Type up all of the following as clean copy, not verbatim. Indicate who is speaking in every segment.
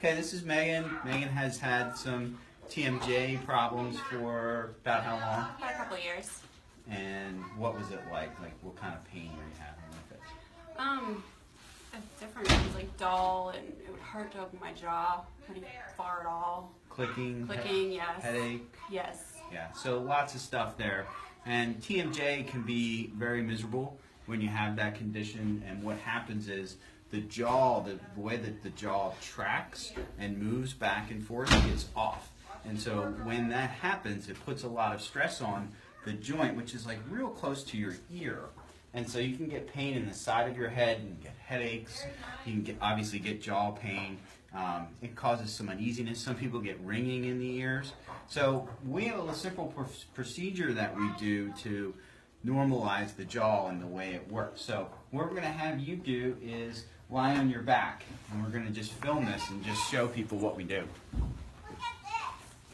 Speaker 1: Okay, this is Megan. Megan has had some TMJ problems for about how long?
Speaker 2: About a couple of years.
Speaker 1: And what was it like? Like, what kind of pain were you having with it?
Speaker 2: Different things, like dull, and it would hurt to open my jaw pretty far at all.
Speaker 1: Clicking,
Speaker 2: Yes.
Speaker 1: headache.
Speaker 2: Yes.
Speaker 1: Yeah, so lots of stuff there. And TMJ can be very miserable when you have that condition, and what happens is the jaw, the way that the jaw tracks and moves back and forth gets off. And so when that happens, it puts a lot of stress on the joint, which is like real close to your ear. And so you can get pain in the side of your head, and get headaches, you can obviously get jaw pain. It causes some uneasiness. Some people get ringing in the ears. So we have a simple procedure that we do to normalize the jaw and the way it works. So what we're going to have you do is lie on your back, and we're going to just film this and just show people what we do.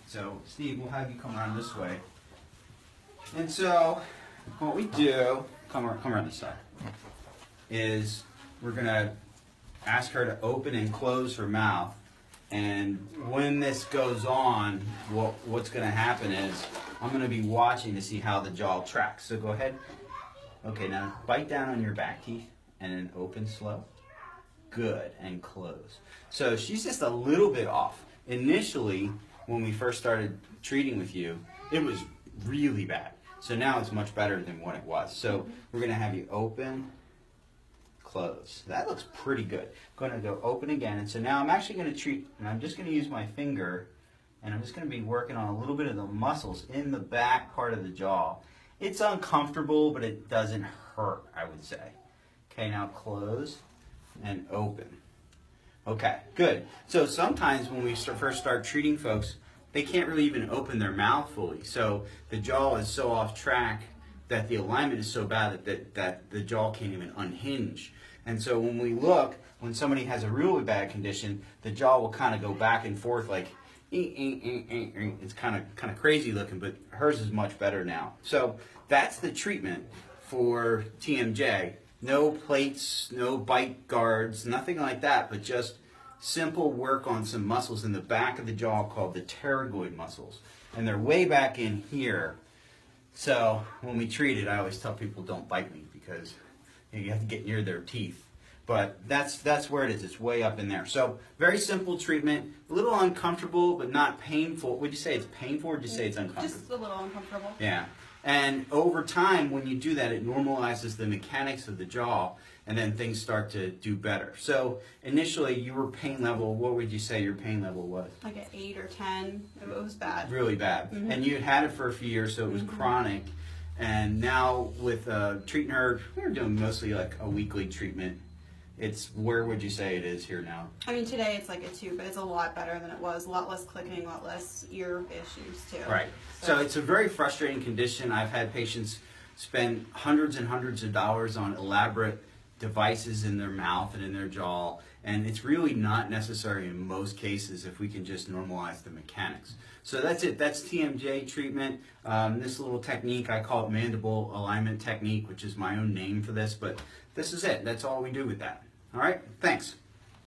Speaker 1: So Steve, we'll have you come around this way. And so what we do, come around this side, is we're going to ask her to open and close her mouth. And when this goes on, what's going to happen is I'm going to be watching to see how the jaw tracks. So go ahead. Okay, now bite down on your back teeth and then open slow. Good, and close. So she's just a little bit off. Initially, when we first started treating with you, it was really bad. So now it's much better than what it was. So we're going to have you open, close. That looks pretty good. Going to go open again. And so now I'm actually going to treat, and I'm just going to use my finger, and I'm just going to be working on a little bit of the muscles in the back part of the jaw. It's uncomfortable, but it doesn't hurt, I would say. Okay, now close and open. Okay, good. So sometimes when we first start treating folks, they can't really even open their mouth fully. So the jaw is so off track that the alignment is so bad that the jaw can't even unhinge. And so when we look, when somebody has a really bad condition, the jaw will kind of go back and forth like, it's kind of crazy looking, but hers is much better now. So that's the treatment for TMJ. No plates, no bite guards, nothing like that, but just simple work on some muscles in the back of the jaw called the pterygoid muscles. And they're way back in here. So when we treat it, I always tell people don't bite me because you have to get near their teeth. But that's where it is. It's way up in there. So very simple treatment, a little uncomfortable, but not painful. Would you say it's painful, or would you say it's uncomfortable?
Speaker 2: Just a little uncomfortable.
Speaker 1: Yeah. And over time, when you do that, it normalizes the mechanics of the jaw, and then things start to do better. So initially, your pain level, what would you say your pain level was?
Speaker 2: Like an 8 or 10. It was bad.
Speaker 1: Really bad. Mm-hmm. And you had it for a few years, so it was chronic. And now with treating her, we're doing mostly like a weekly treatment. It's, where would you say it is here now?
Speaker 2: I mean, today it's like a 2, but it's a lot better than it was. A lot less clicking, a lot less ear issues too.
Speaker 1: Right. So it's a very frustrating condition. I've had patients spend hundreds and hundreds of dollars on elaborate devices in their mouth and in their jaw, and it's really not necessary in most cases if we can just normalize the mechanics. So that's it. That's TMJ treatment. This little technique, I call it mandible alignment technique, which is my own name for this, but this is it. That's all we do with that. All right? Thanks.